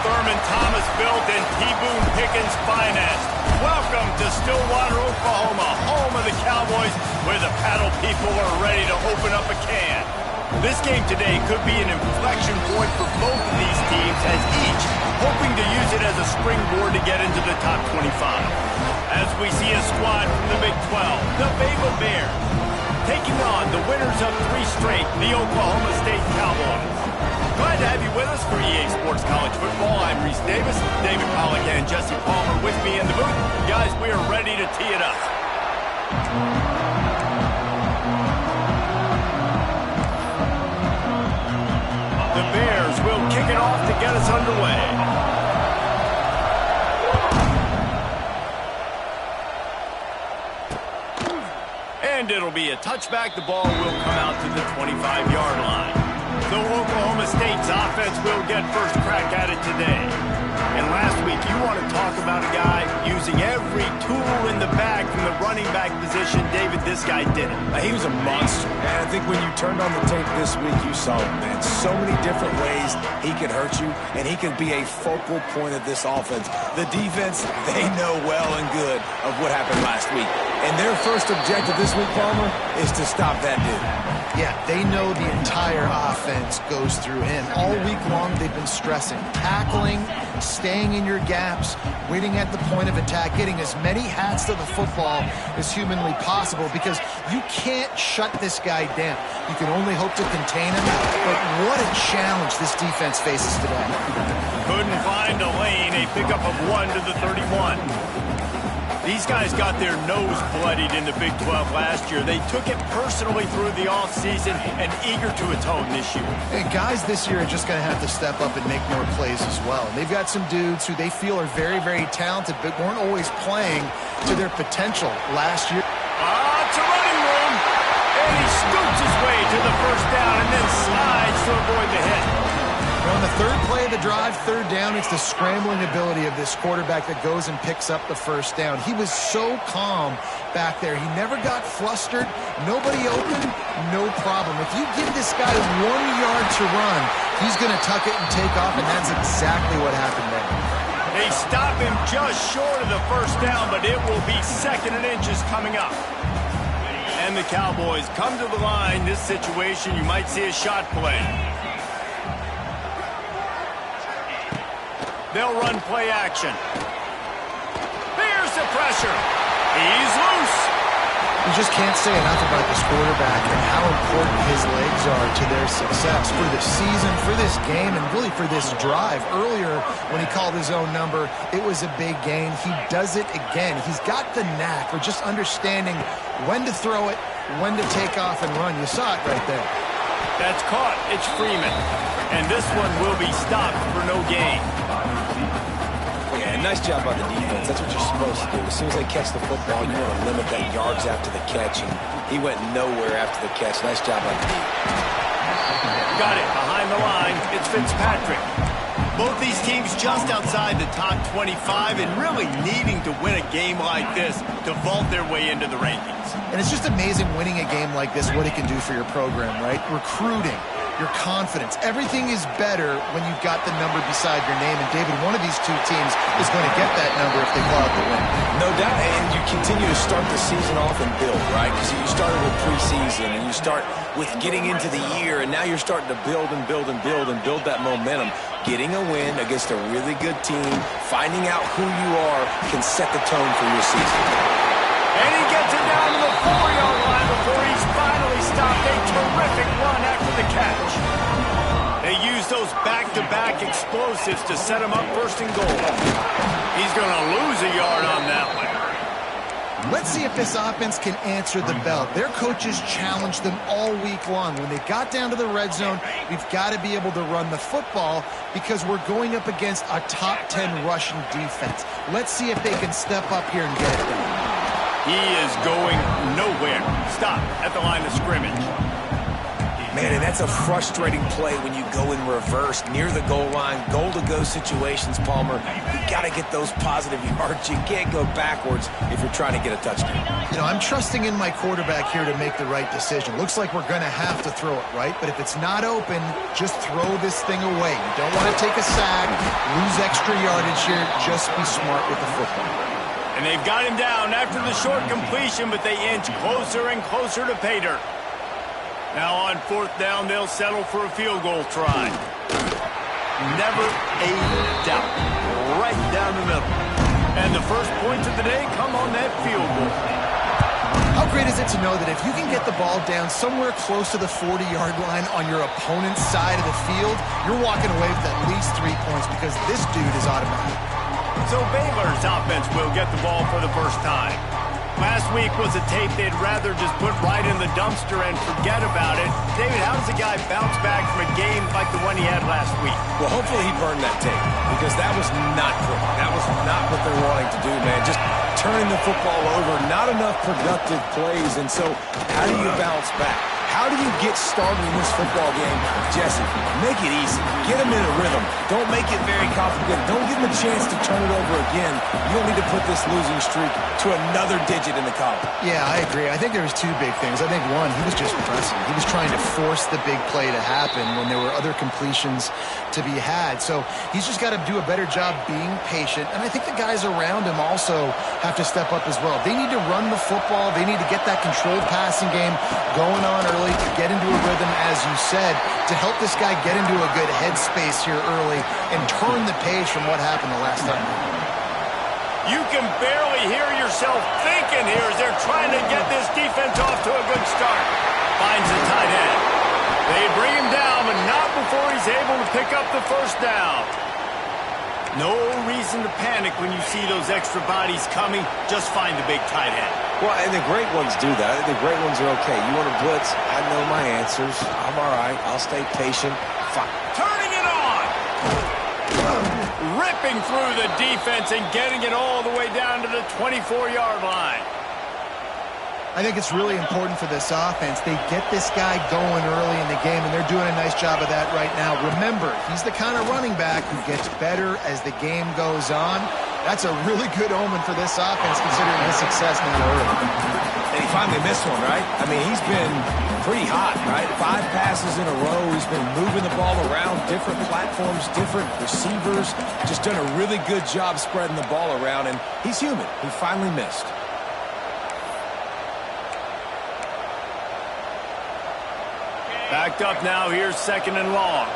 Thurman Thomas built and T. Boone Pickens finest. Welcome to Stillwater, Oklahoma, home of the Cowboys, where the paddle people are ready to open up a can. This game today could be an inflection point for both of these teams, as each hoping to use it as a springboard to get into the top 25. As we see a squad from the Big 12, the Baylor Bears, taking on the winners of 3 straight, the Oklahoma State Cowboys. Glad to have you with us for EA Sports College Football. I'm Reese Davis, David Pollack and Jesse Palmer with me in the booth. Guys, we are ready to tee it up. The Bears will kick it off to get us underway. And it'll be a touchback. The ball will come out to the 25-yard line. So Oklahoma State's offense will get first crack at it today. And last week, you want to talk about a guy using every tool in the bag from the running back position. David, this guy did it. He was a monster. And I think when you turned on the tape this week, you saw it, man. So many different ways he could hurt you, and he could be a focal point of this offense. The defense, they know well and good of what happened last week. And their first objective this week, Palmer, is to stop that dude. Yeah, they know the entire offense goes through him. All week long, they've been stressing, tackling, staying in your gaps, waiting at the point of attack, getting as many hats to the football as humanly possible, because you can't shut this guy down. You can only hope to contain him, but what a challenge this defense faces today. Couldn't find a lane, a pickup of 1 to the 31. These guys got their nose bloodied in the Big 12 last year. They took it personally through the offseason and eager to atone this year. And guys this year are just going to have to step up and make more plays as well. And they've got some dudes who they feel are very, very talented, but weren't always playing to their potential last year. It's a running room. And he scoots his way to the first down and then slides to avoid the hit. On the third play of the drive, third down, it's the scrambling ability of this quarterback that goes and picks up the first down. He was so calm back there. He never got flustered. Nobody open, no problem. If you give this guy 1 yard to run, he's going to tuck it and take off, and that's exactly what happened there. They stop him just short of the first down, but it will be 2nd and inches coming up. And the Cowboys come to the line. This situation, you might see a shot play. They'll run play action. There's the pressure. He's loose. You just can't say enough about this quarterback and how important his legs are to their success for this season, for this game, and really for this drive. Earlier, when he called his own number, it was a big gain. He does it again. He's got the knack for just understanding when to throw it, when to take off and run. You saw it right there. That's caught. It's Freeman. And this one will be stopped for no gain. Yeah, nice job by the defense. That's what you're supposed to do. As soon as they catch the football, you want to limit that yards after the catch. And he went nowhere after the catch. Nice job by the defense. Got it. Behind the line, it's Fitzpatrick. Both these teams just outside the top 25 and really needing to win a game like this to vault their way into the rankings. And it's just amazing winning a game like this, what it can do for your program, right? Recruiting, your confidence. Everything is better when you've got the number beside your name. And, David, one of these two teams is going to get that number if they pull out the win. No doubt. And you continue to start the season off and build, right? Because you started with preseason, and you start with getting into the year, and now you're starting to build and build and build and build that momentum. Getting a win against a really good team, finding out who you are, can set the tone for your season. And he gets it down to the 4-yard line before he's finally stopped. A terrific run after the catch. They use those back-to-back explosives to set him up first and goal. He's going to lose a yard on that one. Let's see if this offense can answer the bell. Their coaches challenged them all week long. When they got down to the red zone, we've got to be able to run the football because we're going up against a top 10 rushing defense. Let's see if they can step up here and get it done. He is going nowhere. Stop at the line of scrimmage. Man, and that's a frustrating play when you go in reverse near the goal line, goal-to-go situations, Palmer. You got to get those positive yards. You can't go backwards if you're trying to get a touchdown. You know, I'm trusting in my quarterback here to make the right decision. Looks like we're going to have to throw it, right? But if it's not open, just throw this thing away. You don't want to take a sack, lose extra yardage here. Just be smart with the football. And they've got him down after the short completion, but they inch closer and closer to pay dirt. Now on fourth down, they'll settle for a field goal try. Never a doubt. Right down the middle. And the first points of the day come on that field goal. How great is it to know that if you can get the ball down somewhere close to the 40-yard line on your opponent's side of the field, you're walking away with at least 3 points because this dude is automatic. So Baylor's offense will get the ball for the first time. Last week was a tape they'd rather just put right in the dumpster and forget about it. David, how does a guy bounce back from a game like the one he had last week? Well, hopefully he burned that tape because that was not good. That was not what they're wanting to do, man. Just turning the football over, not enough productive plays. And so how do you bounce back? How do you get started in this football game? Jesse, make it easy. Get them in a rhythm. Don't make it very complicated. Don't give them a chance to turn it over again. You don't need to put this losing streak to another digit in the column. Yeah, I agree. I think there was two big things. I think, one, he was just pressing. He was trying to force the big play to happen when there were other completions to be had. So he's just got to do a better job being patient. And I think the guys around him also have to step up as well. They need to run the football. They need to get that controlled passing game going on early to get into a rhythm, as you said, to help this guy get into a good headspace here early and turn the page from what happened the last time. You can barely hear yourself thinking here as they're trying to get this defense off to a good start. Finds the tight end. They bring him down, but not before he's able to pick up the first down. No reason to panic when you see those extra bodies coming. Just find the big tight end. Well, and the great ones do that. The great ones are okay. You want to blitz? I know my answers. I'm all right. I'll stay patient. Fine. Turning it on. Ripping through the defense and getting it all the way down to the 24-yard line. I think it's really important for this offense. They get this guy going early in the game, and they're doing a nice job of that right now. Remember, he's the kind of running back who gets better as the game goes on. That's a really good omen for this offense, considering his success now early. And he finally missed one, right? I mean, he's been pretty hot, right? 5 passes in a row. He's been moving the ball around, different platforms, different receivers. Just done a really good job spreading the ball around, and he's human. He finally missed. Backed up now. Here's second and long.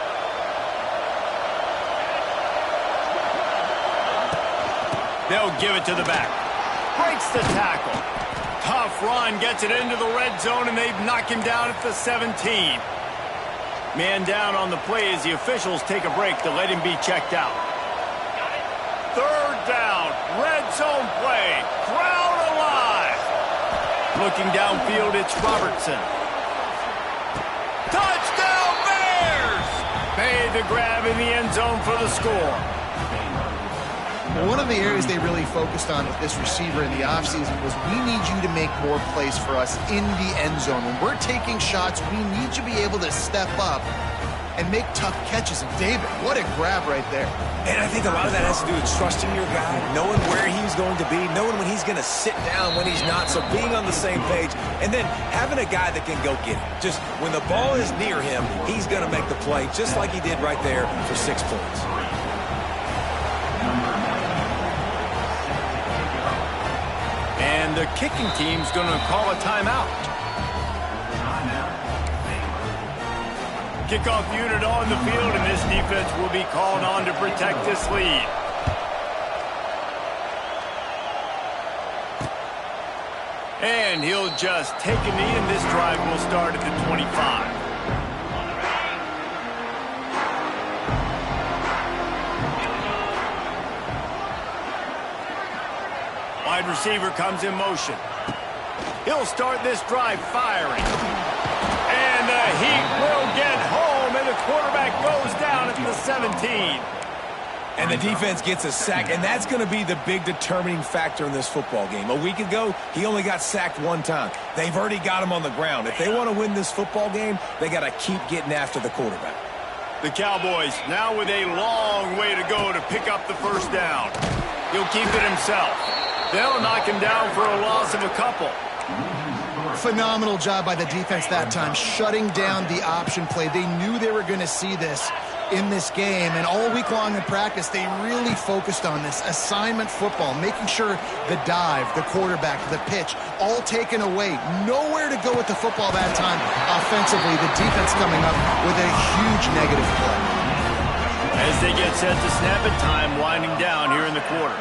They'll give it to the back. Breaks the tackle. Tough run. Gets it into the red zone, and they knock him down at the 17. Man down on the play as the officials take a break to let him be checked out. Third down. Red zone play. Crowd alive. Looking downfield, it's Robertson. Touchdown Bears! Made the grab in the end zone for the score. One of the areas they really focused on with this receiver in the offseason was we need you to make more plays for us in the end zone. When we're taking shots, we need you to be able to step up and make tough catches. And David, what a grab right there. And I think a lot of that has to do with trusting your guy, knowing where he's going to be, knowing when he's going to sit down, when he's not, so being on the same page, and then having a guy that can go get it. Just when the ball is near him, he's going to make the play, just like he did right there for 6 points. And the kicking team's going to call a timeout. Kickoff unit on the field, and this defense will be called on to protect this lead. And he'll just take a knee, and this drive will start at the 25. Wide receiver comes in motion. He'll start this drive firing. And the Heat will get home, and the quarterback goes down at the 17. And the defense gets a sack, and that's going to be the big determining factor in this football game. A week ago, he only got sacked one time. They've already got him on the ground. If they want to win this football game, they got to keep getting after the quarterback. The Cowboys now with a long way to go to pick up the first down. He'll keep it himself. They'll knock him down for a loss of a couple. Phenomenal job by the defense that time, shutting down the option play. They knew they were going to see this in this game, and all week long in practice, they really focused on this assignment football, making sure the dive, the quarterback, the pitch, all taken away. Nowhere to go with the football that time offensively. The defense coming up with a huge negative play. As they get set to snap it, time winding down here in the quarter.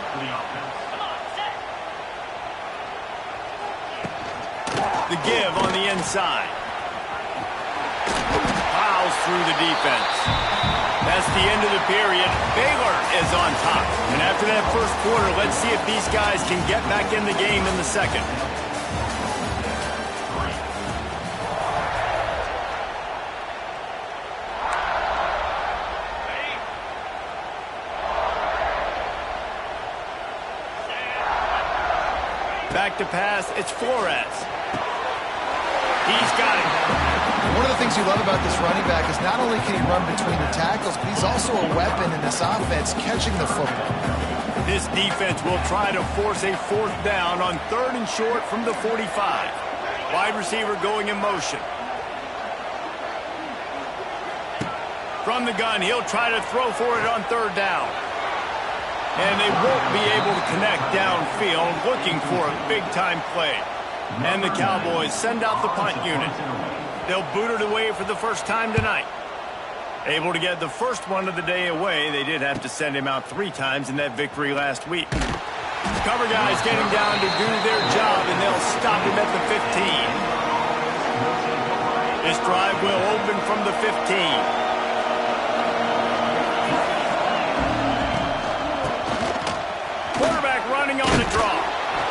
The give on the inside. Plows through the defense. That's the end of the period. Baylor is on top. And after that first quarter, let's see if these guys can get back in the game in the second. Back to pass, it's Flores. He's got it. One of the things you love about this running back is not only can he run between the tackles, but he's also a weapon in this offense catching the football. This defense will try to force a fourth down on 3rd and short from the 45. Wide receiver going in motion. From the gun, he'll try to throw for it on 3rd down. And they won't be able to connect downfield, looking for a big-time play. And the Cowboys send out the punt unit. They'll boot it away for the first time tonight. Able to get the first one of the day away. They did have to send him out 3 times in that victory last week. Cover guys getting down to do their job, and they'll stop him at the 15. This drive will open from the 15. Quarterback running on the draw.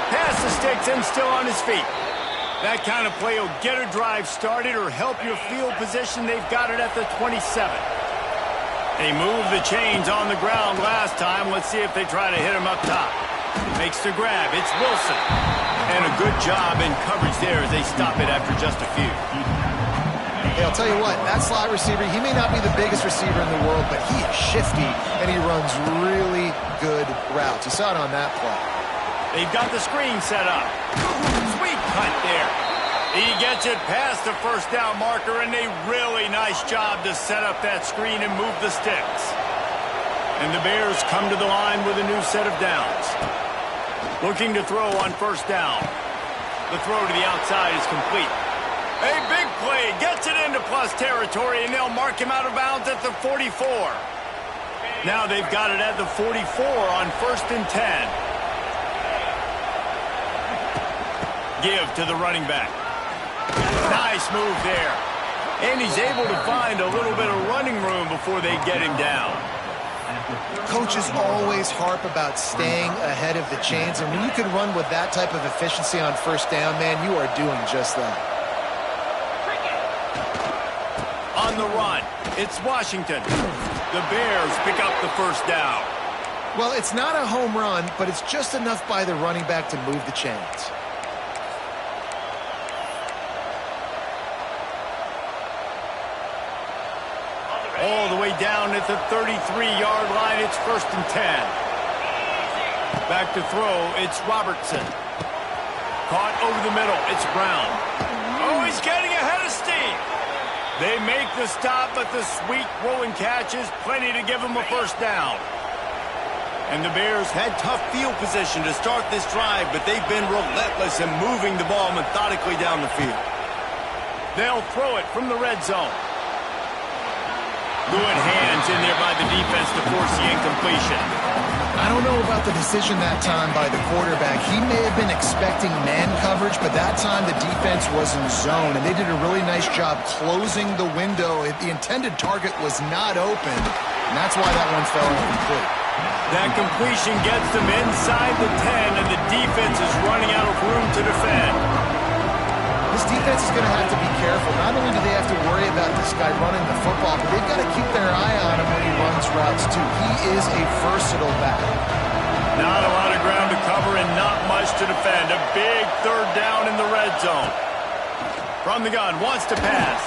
Pass the sticks and still on his feet. That kind of play will get a drive started or help your field position. They've got it at the 27. They moved the chains on the ground last time. Let's see if they try to hit him up top. Makes the grab. It's Wilson. And a good job in coverage there as they stop it after just a few. Hey, I'll tell you what, that slot receiver, he may not be the biggest receiver in the world, but he is shifty, and he runs really good routes. You saw it on that play. They've got the screen set up. Sweet cut there. He gets it past the first down marker, and a really nice job to set up that screen and move the sticks. And the Bears come to the line with a new set of downs. Looking to throw on first down. The throw to the outside is complete. A big play, gets it into plus territory, and they'll mark him out of bounds at the 44. Now they've got it at the 44 on 1st and 10. Give to the running back. Nice move there. And he's able to find a little bit of running room before they get him down. Coaches always harp about staying ahead of the chains, and when you can run with that type of efficiency on first down, man, you are doing just that. On the run, it's Washington. The Bears pick up the first down. Well, it's not a home run, but it's just enough by the running back to move the chains. All the way down at the 33-yard line, it's 1st and 10. Back to throw, it's Robertson. Caught over the middle, it's Brown. Oh, he's getting ahead of steam. They make the stop, but the sweet rolling catch is plenty to give them a first down. And the Bears had tough field position to start this drive, but they've been relentless in moving the ball methodically down the field. They'll throw it from the red zone. Good hands in there by the defense to force the incompletion. I don't know about the decision that time by the quarterback. He may have been expecting man coverage, but that time the defense was in zone, and they did a really nice job closing the window. The intended target was not open, and that's why that one fell incomplete. That completion gets them inside the 10, and the defense is running out of room to defend. This defense is going to have to be careful. Not only do they have to worry about this guy running the football, but they've got to keep their eye on him when he runs routes, too. He is a versatile back. Not a lot of ground to cover and not much to defend. A big third down in the red zone. From the gun, wants to pass.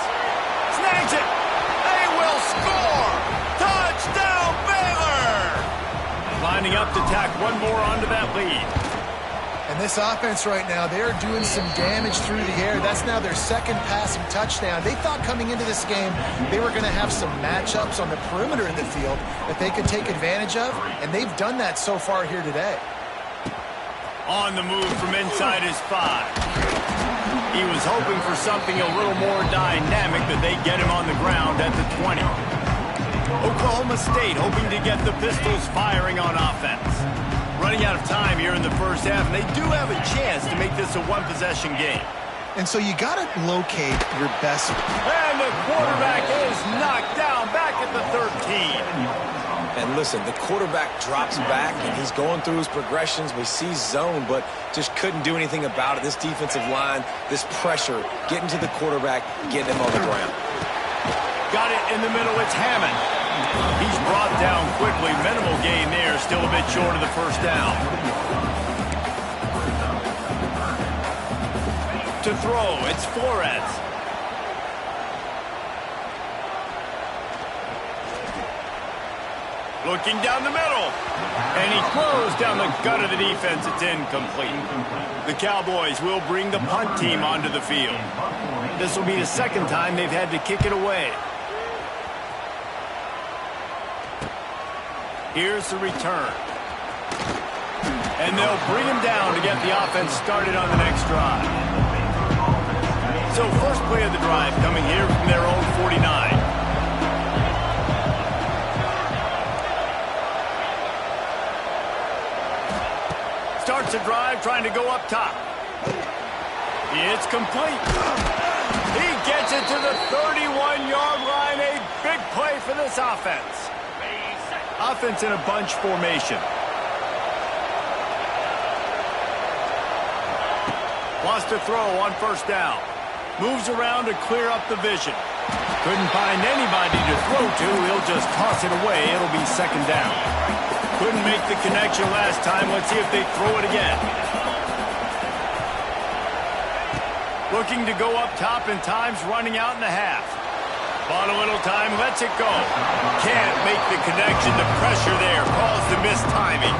Snags it. They will score. Touchdown, Baylor! Lining up to tack one more onto that lead. And this offense right now, they're doing some damage through the air. That's now their second passing touchdown. They thought coming into this game they were going to have some matchups on the perimeter of the field that they could take advantage of, and they've done that so far here today. On the move from inside his 5. He was hoping for something a little more dynamic, that they get him on the ground at the 20. Oklahoma State hoping to get the Pistols firing on offense. Running out of time here in the first half, and they do have a chance to make this a one-possession game. And so you got to locate your best. And the quarterback is knocked down back at the 13. And listen, the quarterback drops back, and he's going through his progressions. We see zone, but just couldn't do anything about it. This defensive line, this pressure, getting to the quarterback, getting him on the ground. Got it in the middle. It's Hammond. He's brought down quickly. Minimal gain there. Still a bit short of the first down. To throw, it's Flores. Looking down the middle. And he throws down the gut of the defense. It's incomplete. The Cowboys will bring the punt team onto the field. This will be the second time they've had to kick it away. Here's the return. And they'll bring him down to get the offense started on the next drive. So first play of the drive coming here from their own 49. Starts a drive trying to go up top. It's complete. He gets it to the 31-yard line. A big play for this offense. Offense in a bunch formation. Wants to throw on first down. Moves around to clear up the vision. Couldn't find anybody to throw to. He'll just toss it away. It'll be second down. Couldn't make the connection last time. Let's see if they throw it again. Looking to go up top, and time's running out in the half. Bought a little time, lets it go. Can't make the connection. The pressure there caused the missed timing.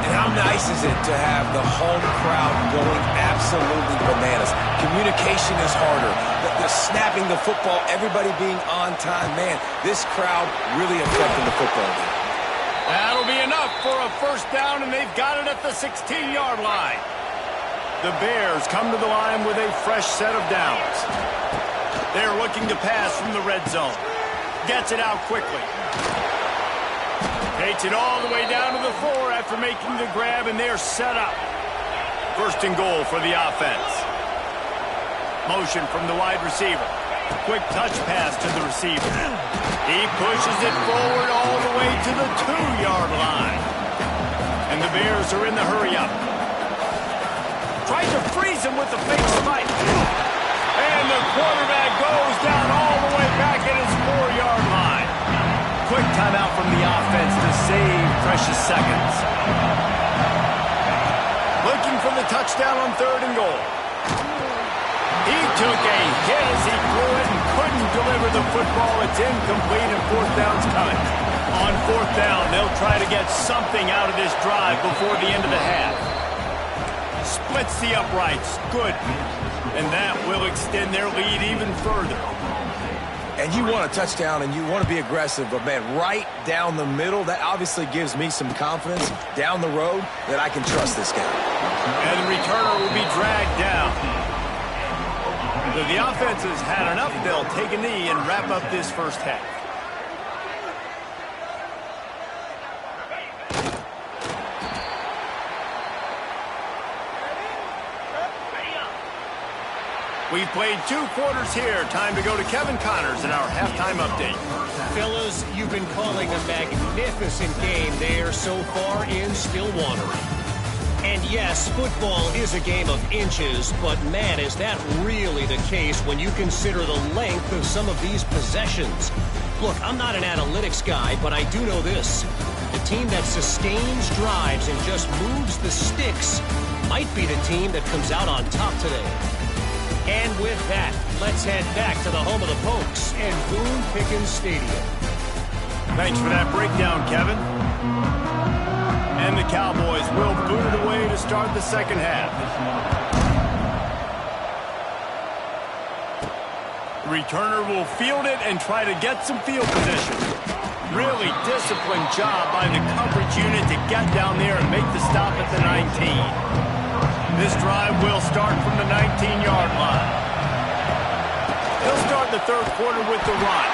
And how nice is it to have the home crowd going absolutely bananas? Communication is harder. The snapping the football, everybody being on time. Man, this crowd really affected the football game. That'll be enough for a first down, and they've got it at the 16-yard line. The Bears come to the line with a fresh set of downs. They're looking to pass from the red zone. Gets it out quickly. Takes it all the way down to the floor after making the grab, and they're set up. First and goal for the offense. Motion from the wide receiver. Quick touch pass to the receiver. He pushes it forward all the way to the 2-yard line. And the Bears are in the hurry-up. Tries to freeze him with the fake spike. And the quarterback goes down all the way back at his 4-yard line. Quick timeout from the offense to save precious seconds. Looking for the touchdown on third and goal. He took a hit as he threw it and couldn't deliver the football. It's incomplete, and fourth down's coming. On fourth down, they'll try to get something out of this drive before the end of the half. Splits the uprights. Good. And that will extend their lead even further. And you want a touchdown and you want to be aggressive, but man, right down the middle, that obviously gives me some confidence down the road that I can trust this guy. And the returner will be dragged down. So the offense has had enough. They'll take a knee and wrap up this first half. We've played 2 quarters here. Time to go to Kevin Connors in our halftime update. Fellas, you've been calling a magnificent game there so far in Stillwater. And yes, football is a game of inches, but man, is that really the case when you consider the length of some of these possessions. Look, I'm not an analytics guy, but I do know this. The team that sustains drives and just moves the sticks might be the team that comes out on top today. And with that, let's head back to the home of the Pokes and Boone Pickens Stadium. Thanks for that breakdown, Kevin. And the Cowboys will boot it away to start the second half. The returner will field it and try to get some field position. Really disciplined job by the coverage unit to get down there and make the stop at the 19. This drive will start from the 19-yard line. He'll start the third quarter with the run.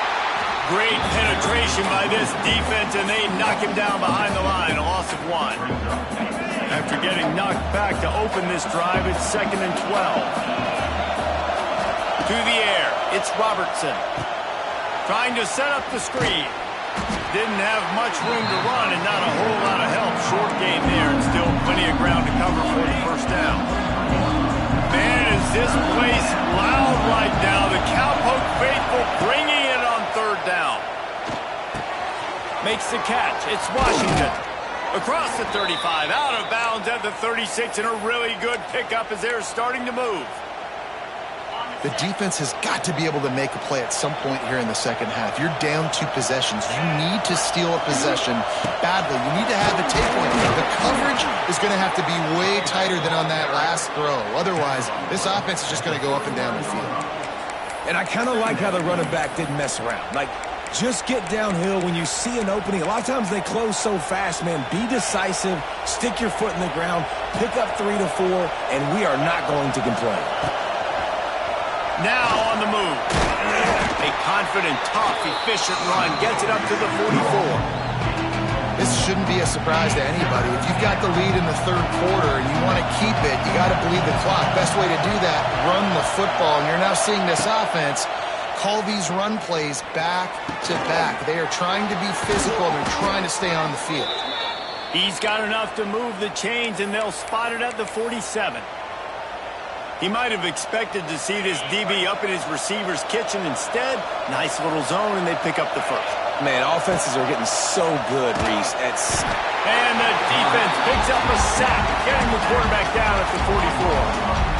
Great penetration by this defense, and they knock him down behind the line, a loss of 1. After getting knocked back to open this drive, it's 2nd and 12. To the air, it's Robertson. Trying to set up the screen. Didn't have much room to run and not a whole lot of help. Short game there and still plenty of ground to cover for the first down. Man, is this place loud right now. The Cowpoke faithful bringing it on third down. Makes the catch. It's Washington. Across the 35, out of bounds at the 36, and a really good pickup as they're starting to move. The defense has got to be able to make a play at some point here in the second half. You're down 2 possessions. You need to steal a possession badly. You need to have a takeaway. The coverage is going to have to be way tighter than on that last throw. Otherwise, this offense is just going to go up and down the field. And I kind of like how the running back didn't mess around. Like, just get downhill when you see an opening. A lot of times they close so fast, man. Be decisive, stick your foot in the ground, pick up 3 to 4, and we are not going to complain. Now on the move. A confident, tough, efficient run gets it up to the 44. This shouldn't be a surprise to anybody. If you've got the lead in the third quarter and you want to keep it, you got to bleed the clock. Best way to do that, run the football. And you're now seeing this offense call these run plays back to back. They are trying to be physical. They're trying to stay on the field. He's got enough to move the chains, and they'll spot it at the 47. He might have expected to see this DB up in his receiver's kitchen. Instead, nice little zone, and they pick up the first. Man, offenses are getting so good, Reese. And the defense picks up a sack, getting the quarterback down at the 44.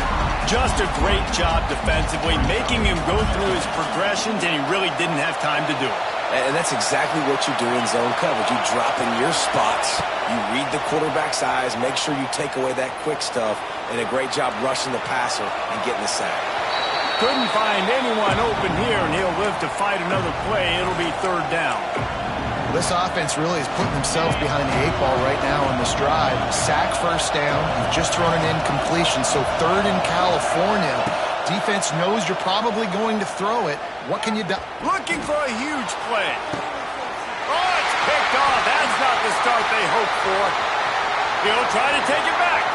Just a great job defensively, making him go through his progressions, and he really didn't have time to do it. And that's exactly what you do in zone coverage. You drop in your spots, you read the quarterback's eyes, make sure you take away that quick stuff, and a great job rushing the passer and getting the sack. Couldn't find anyone open here, and he'll live to fight another play. It'll be third down. This offense really is putting themselves behind the 8 ball right now on this drive. Sack first down. You've just thrown an incompletion, so third in California. Defense knows you're probably going to throw it. What can you do? Looking for a huge play. Oh, it's picked off. That's not the start they hoped for. He'll try to take it back.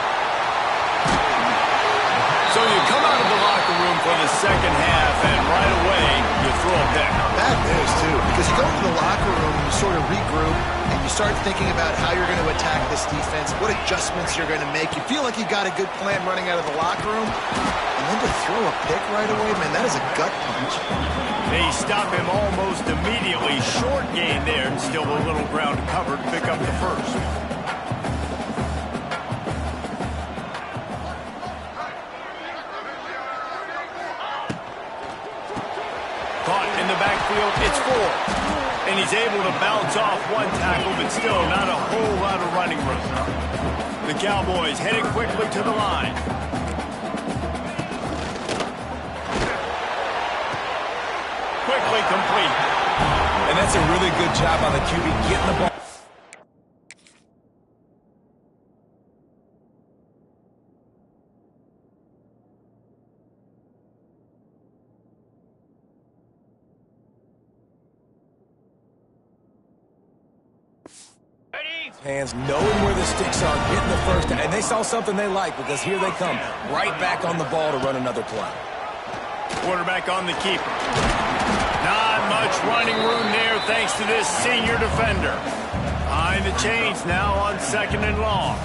So you come out of the locker room for the second half, and right away, you throw a pick. Bad news, too, because you go into the locker room and you sort of regroup, and you start thinking about how you're going to attack this defense, what adjustments you're going to make. You feel like you got a good plan running out of the locker room, and then to throw a pick right away, man, that is a gut punch. They stop him almost immediately. Short gain there, and still a little ground to cover to pick up the first. Caught in the backfield, it's 4. And he's able to bounce off one tackle, but still not a whole lot of running room. The Cowboys heading quickly to the line. Quickly complete. And that's a really good job on the QB getting the ball. Hands knowing where the sticks are, getting the first, and they saw something they like because here they come, right back on the ball to run another play. Quarterback on the keeper. Not much running room there thanks to this senior defender. Behind the chains now on 2nd and long.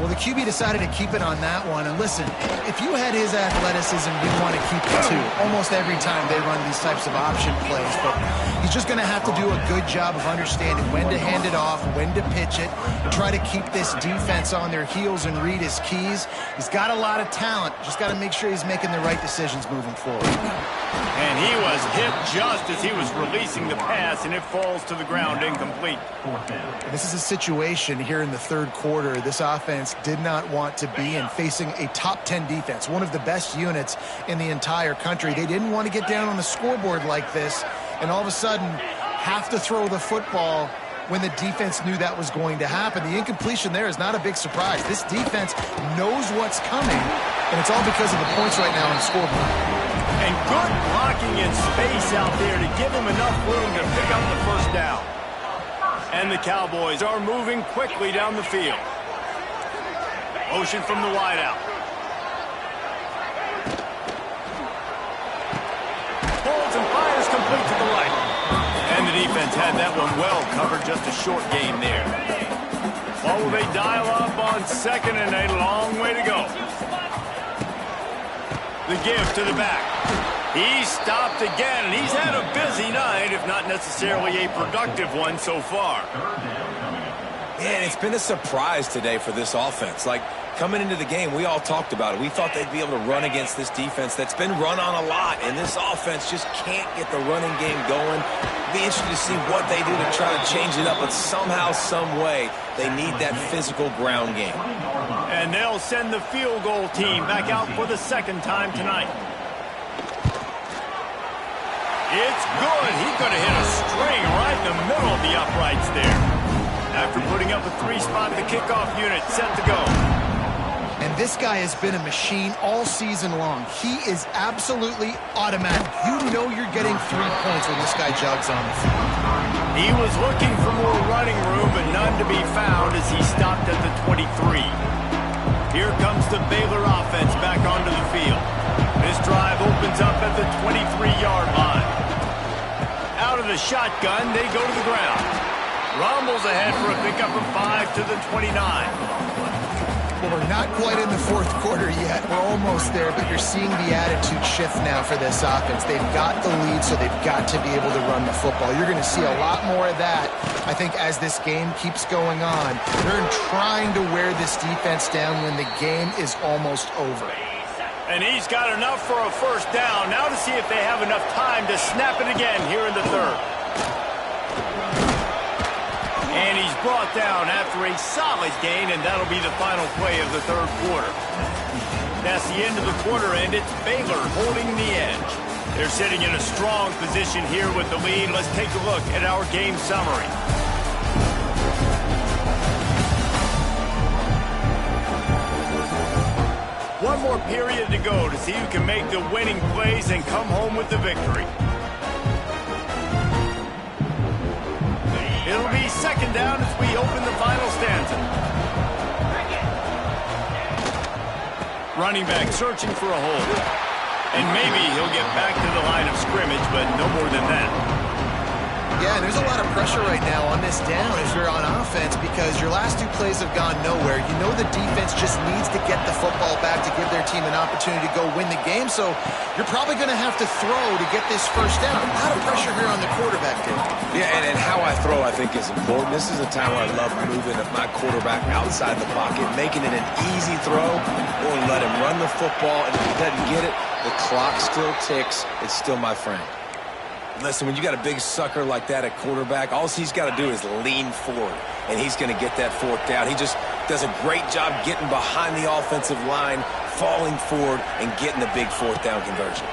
Well, the QB decided to keep it on that one. And listen, if you had his athleticism, you'd want to keep it too. Almost every time they run these types of option plays. But he's just going to have to do a good job of understanding when to hand it off, when to pitch it, and try to keep this defense on their heels and read his keys. He's got a lot of talent. Just got to make sure he's making the right decisions moving forward. And he was hit just as he was releasing the pass, and it falls to the ground incomplete. This is a situation here in the third quarter this offense did not want to be in, facing a top 10 defense, one of the best units in the entire country. They didn't want to get down on the scoreboard like this and all of a sudden have to throw the football when the defense knew that was going to happen. The incompletion there is not a big surprise. This defense knows what's coming, and it's all because of the points right now on the scoreboard. And good blocking in space out there to give him enough room to pick up the first down. And the Cowboys are moving quickly down the field. Motion from the wideout. Holds and fires complete to the right. And the defense had that one well covered, just a short game there. Well, will they dial up on second and a long way to go? The give to the back. He stopped again, and he's had a busy night, if not necessarily a productive one so far. Man, it's been a surprise today for this offense. Like, coming into the game, we all talked about it. We thought they'd be able to run against this defense that's been run on a lot, and this offense just can't get the running game going. It'll be interesting to see what they do to try to change it up, but somehow, some way, they need that physical ground game. And they'll send the field goal team back out for the second time tonight. It's good. He could have hit a string right in the middle of the uprights there. After putting up a three-spot, the kickoff unit set to go. And this guy has been a machine all season long. He is absolutely automatic. You know you're getting 3 points when this guy jogs on the field. He was looking for more running room, but none to be found as he stopped at the 23. Here comes the Baylor offense back onto the field. This drive opens up at the 23-yard line. Out of the shotgun, they go to the ground. Rumbles ahead for a pickup of 5 to the 29. Well, we're not quite in the fourth quarter yet. We're almost there, but you're seeing the attitude shift now for this offense. They've got the lead, so they've got to be able to run the football. You're going to see a lot more of that, I think, as this game keeps going on. They're trying to wear this defense down when the game is almost over. And he's got enough for a first down. Now to see if they have enough time to snap it again here in the third. And he's brought down after a solid gain, and that'll be the final play of the third quarter. That's the end of the quarter, and it's Baylor holding the edge. They're sitting in a strong position here with the lead. Let's take a look at our game summary. One more period to go to see who can make the winning plays and come home with the victory. It'll be second down as we open the final stanza. Running back searching for a hole. And maybe he'll get back to the line of scrimmage, but no more than that. Yeah, and there's a lot of pressure right now on this down if you're on offense because your last two plays have gone nowhere. You know the defense just needs to get the football back to give their team an opportunity to go win the game, so you're probably going to have to throw to get this first down. A lot of pressure here on the quarterback, Dave. Yeah, and how I throw, I think, is important. This is a time where I love moving my quarterback outside the pocket, making it an easy throw, or let him run the football, and if he doesn't get it, the clock still ticks. It's still my friend. Listen, when you got a big sucker like that at quarterback, all he's got to do is lean forward, and he's going to get that fourth down. He just does a great job getting behind the offensive line, falling forward, and getting the big fourth down conversion.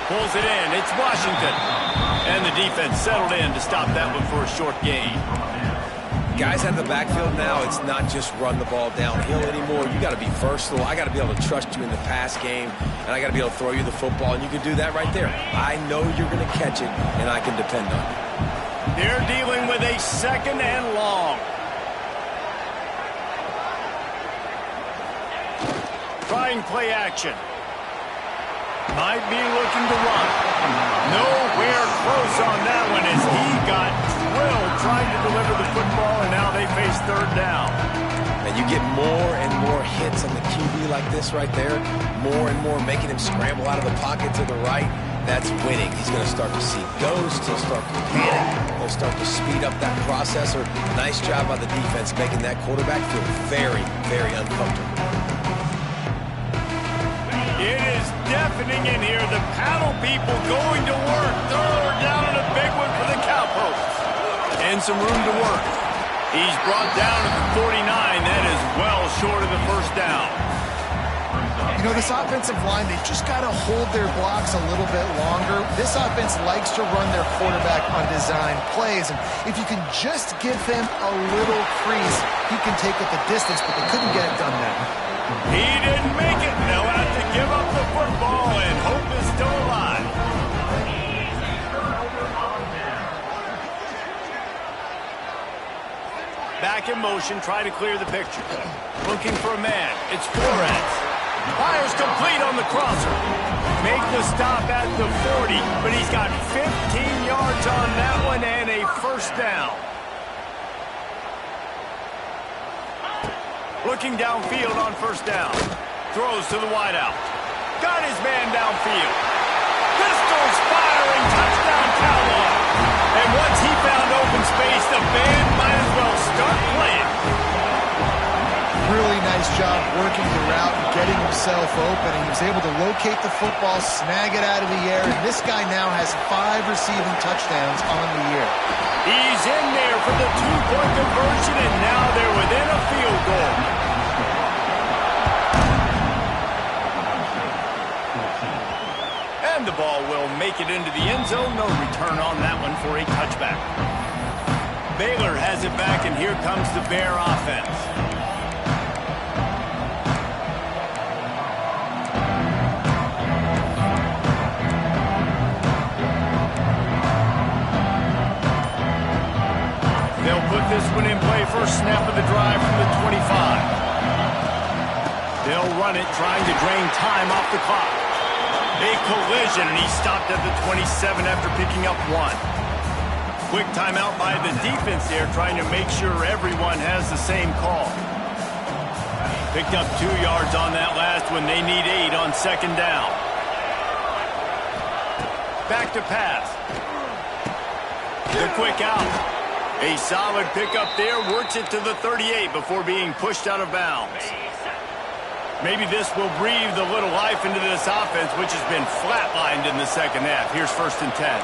Pulls it in. It's Washington. And the defense settled in to stop that one for a short gain. Guys out of the backfield now, it's not just run the ball downhill anymore. You got to be versatile. I got to be able to trust you in the pass game, and I got to be able to throw you the football, and you can do that right there. I know you're going to catch it, and I can depend on you. They're dealing with a second and long. Trying play action. Might be looking to run. Nowhere close on that one as he got drilled trying to deliver the football, and now they face third down. And you get more and more hits on the QB like this right there, more and more making him scramble out of the pocket to the right. That's winning. He's going to start to see ghosts. He'll start to panic. He'll start to speed up that process. Nice job by the defense making that quarterback feel very, very uncomfortable. It is deafening in here. The paddle people going to work. Third down and a big one for the Cowpokes. And some room to work. He's brought down at the 49. That is well short of the first down. You know, this offensive line, they've just got to hold their blocks a little bit longer. This offense likes to run their quarterback on design plays. And if you can just give him a little crease, he can take it the distance, but they couldn't get it done now. He didn't make it. They'll have to give up the football, and hope is still alive. Back in motion, try to clear the picture. Looking for a man. It's Flores. Fires complete on the crosser. Make the stop at the 40, but he's got 15 yards on that one and a first down. Looking downfield on first down. Throws to the wideout. Got his man downfield. Pistols firing. Touchdown Cowboys. And once he found open space, the band might as well start playing. Really nice job working the route and getting himself open. And he was able to locate the football, snag it out of the air, and this guy now has 5 receiving touchdowns on the year. He's in there for the 2-point conversion, and now they're within a field goal. And the ball will make it into the end zone. No return on that one for a touchback. Baylor has it back, and here comes the Bear offense. They'll put this one in play. First snap of the drive from the 25. They'll run it, trying to drain time off the clock. A collision, and he stopped at the 27 after picking up 1. Quick timeout by the defense there, trying to make sure everyone has the same call. Picked up 2 yards on that last one. They need 8 on second down. Back to pass. The quick out. A solid pickup there, works it to the 38 before being pushed out of bounds. Maybe this will breathe a little life into this offense, which has been flatlined in the second half. Here's 1st and 10.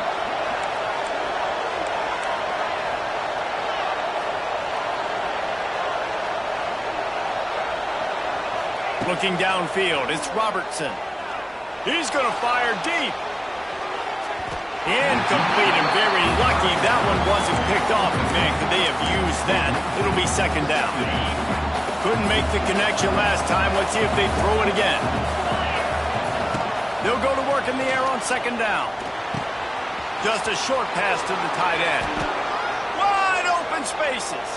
Looking downfield, it's Robertson. He's going to fire deep. Incomplete, and very lucky that one wasn't picked off. Man, could they have used that? It'll be second down. Couldn't make the connection last time. Let's see if they throw it again. They'll go to work in the air on second down. Just a short pass to the tight end. Wide open spaces.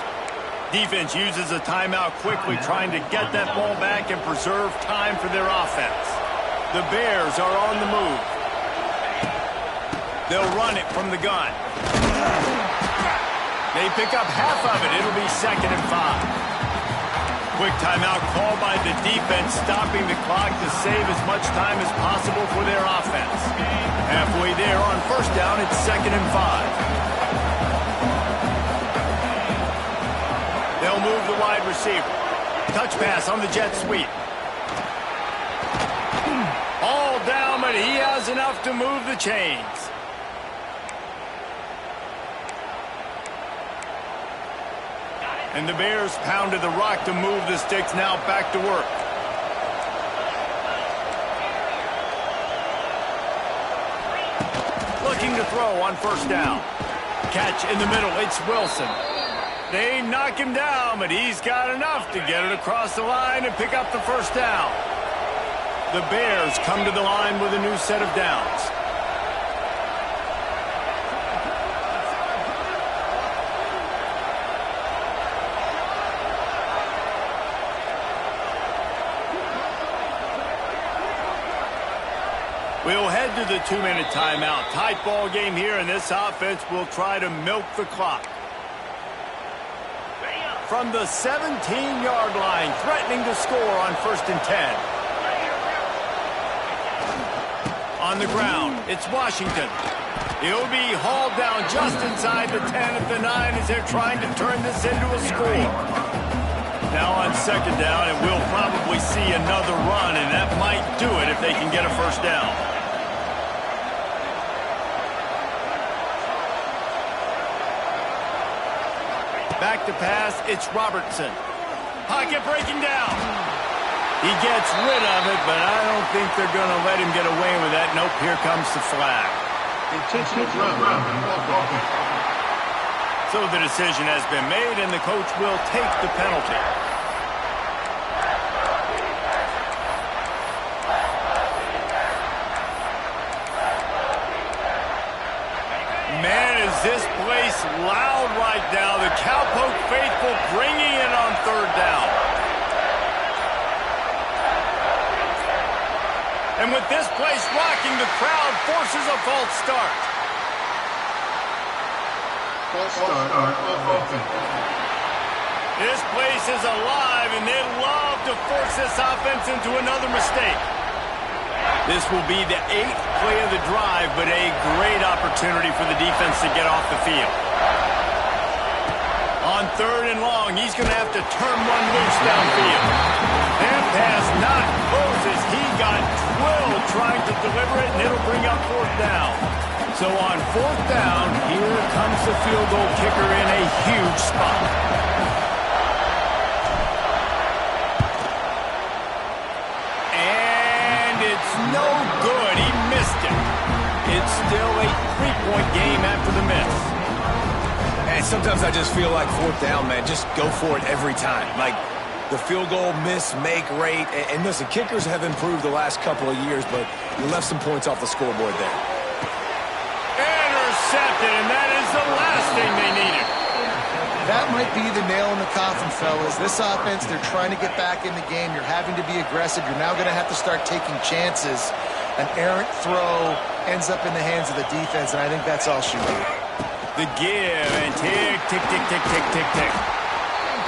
Defense uses a timeout quickly, trying to get that ball back and preserve time for their offense. The Bears are on the move. They'll run it from the gun. They pick up half of it. It'll be 2nd and 5. Quick timeout called by the defense, stopping the clock to save as much time as possible for their offense. Halfway there on first down, it's 2nd and 5. They'll move the wide receiver. Touch pass on the jet sweep. All down, but he has enough to move the chains. And the Bears pounded the rock to move the sticks, now back to work. Looking to throw on first down. Catch in the middle, it's Wilson. They knock him down, but he's got enough to get it across the line and pick up the first down. The Bears come to the line with a new set of downs. We'll head to the 2-minute timeout. Tight ball game here, and this offense will try to milk the clock. from the 17-yard line, threatening to score on 1st and 10. On the ground, it's Washington. He'll be hauled down just inside the 10 at the 9 as they're trying to turn this into a score. Now on 2nd down, and we'll probably see another run, and that might do it if they can get a 1st down. Back to pass, it's Robertson. Pocket breaking down. He gets rid of it, but I don't think they're going to let him get away with that. Nope, here comes the flag. So the decision has been made, and the coach will take the penalty. Man, is this place loud right now. The Cowpoke faithful bringing it on 3rd down. And with this place rocking, the crowd forces a false start. False start. This place is alive, and they love to force this offense into another mistake. This will be the 8th play of the drive, but a great opportunity for the defense to get off the field. On 3rd and long, he's going to have to turn one loose downfield. And pass not close as he got drilled trying to deliver it, and it'll bring up 4th down. So on 4th down, here comes the field goal kicker in a huge spot. And it's no good. He missed it. It's still a 3-point game after the miss. And sometimes I just feel like 4th down, man. Just go for it every time. Like the field goal miss, make rate. And listen, kickers have improved the last couple of years, but you left some points off the scoreboard there. Intercepted, and that is the last thing they needed. That might be the nail in the coffin, fellas. This offense, they're trying to get back in the game. You're having to be aggressive. You're now going to have to start taking chances. An errant throw ends up in the hands of the defense, and I think that's all she needed. The give, and tick, tick, tick, tick, tick, tick, tick.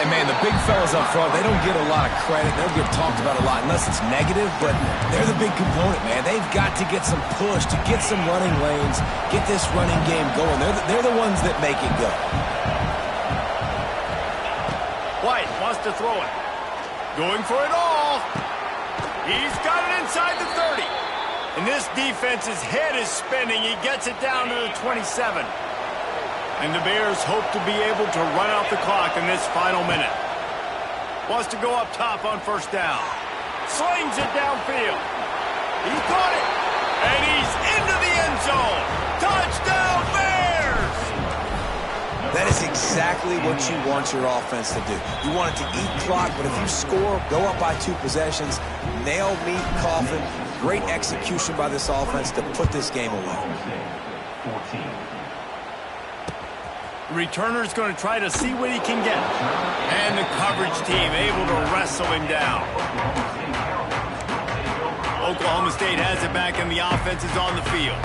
And, man, the big fellas up front, they don't get a lot of credit. They don't get talked about a lot unless it's negative, but they're the big component, man. They've got to get some push, to get some running lanes, get this running game going. They're the ones that make it go. White wants to throw it. Going for it all. He's got it inside the 30. And this defense's head is spinning. He gets it down to the 27. And the Bears hope to be able to run out the clock in this final minute. Wants to go up top on 1st down. Slings it downfield. He caught it. And he's into the end zone. Touchdown, Bears! That is exactly what you want your offense to do. You want it to eat clock, but if you score, go up by 2 possessions, nail, meet, coffin. Great execution by this offense to put this game away. Returner's going to try to see what he can get. And the coverage team able to wrestle him down. Oklahoma State has it back, and the offense is on the field.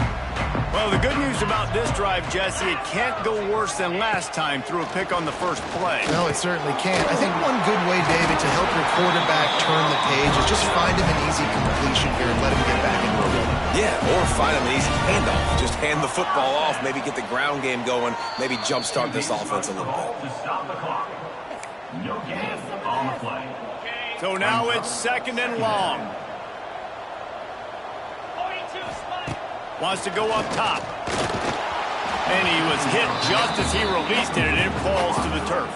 Well, the good news about this drive, Jesse, it can't go worse than last time through a pick on the first play. No, it certainly can't. I think one good way, David, to help your quarterback turn the page is just find him an easy completion here and let him get back into the rhythm. Yeah, or find him an easy handoff. Just hand the football off, maybe get the ground game going, maybe jumpstart this offense a little bit. No gain on the play. So now it's 2nd and long. Wants to go up top. And he was hit just as he released it, and it falls to the turf.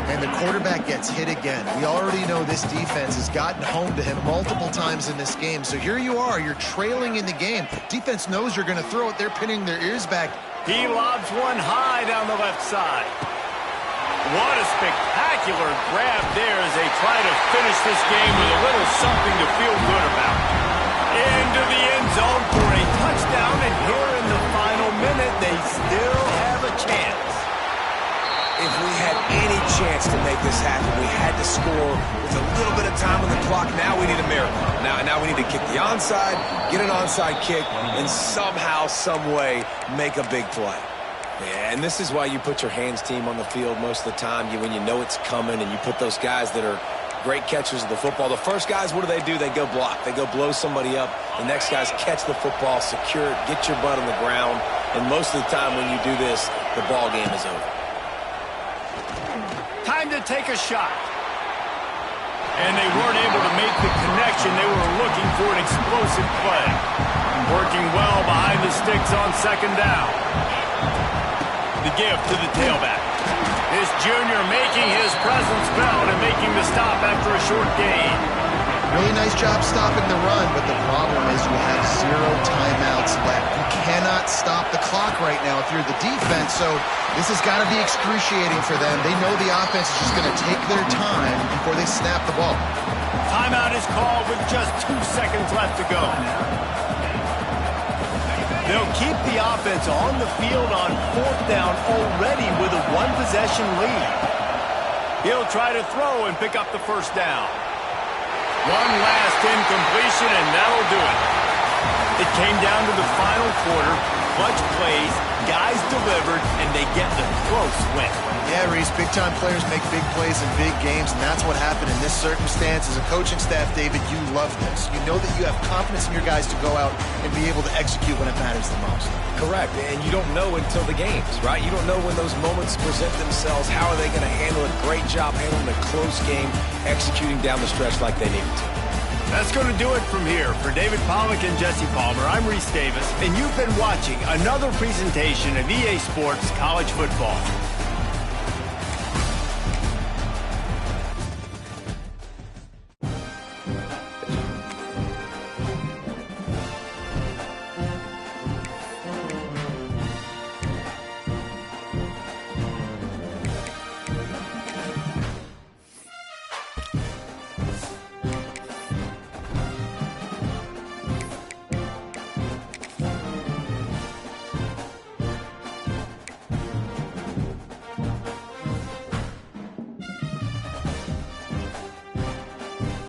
And the quarterback gets hit again. We already know this defense has gotten home to him multiple times in this game. So here you are, you're trailing in the game. Defense knows you're going to throw it. They're pinning their ears back. He lobs one high down the left side. What a spectacular grab there as they try to finish this game with a little something to feel good about. Into the end zone for a touchdown, and here in the final minute, they still have a chance. If we had any chance to make this happen, we had to score with a little bit of time on the clock. Now we need a miracle. Now we need to kick the onside, get an onside kick, and somehow, some way, make a big play. Yeah, and this is why you put your hands team on the field most of the time when you know it's coming, and you put those guys that are great catchers of the football. The first guys, what do? They go block. They go blow somebody up. The next guys catch the football, secure it, get your butt on the ground. And most of the time when you do this, the ball game is over. Time to take a shot. And they weren't able to make the connection. They were looking for an explosive play. Working well behind the sticks on second down. The give to the tailback. This junior making his presence felt and making the stop after a short gain. Really nice job stopping the run, but the problem is you have 0 timeouts left. You cannot stop the clock right now if you're the defense, so this has got to be excruciating for them. They know the offense is just going to take their time before they snap the ball. Timeout is called with just 2 seconds left to go. They'll keep the offense on the field on 4th down already with a 1-possession lead. He'll try to throw and pick up the first down. One last incompletion, and that'll do it. It came down to the final quarter. Clutch plays, guys delivered, and they get the close win. Yeah, Reese, big-time players make big plays in big games, and that's what happened in this circumstance. As a coaching staff, David, you love this. You know that you have confidence in your guys to go out and be able to execute when it matters the most. Correct, and you don't know until the games, right? You don't know when those moments present themselves. How are they going to handle it? Great job handling a close game, executing down the stretch like they needed to. That's going to do it from here. For David Pollack and Jesse Palmer, I'm Reese Davis, and you've been watching another presentation of EA Sports College Football.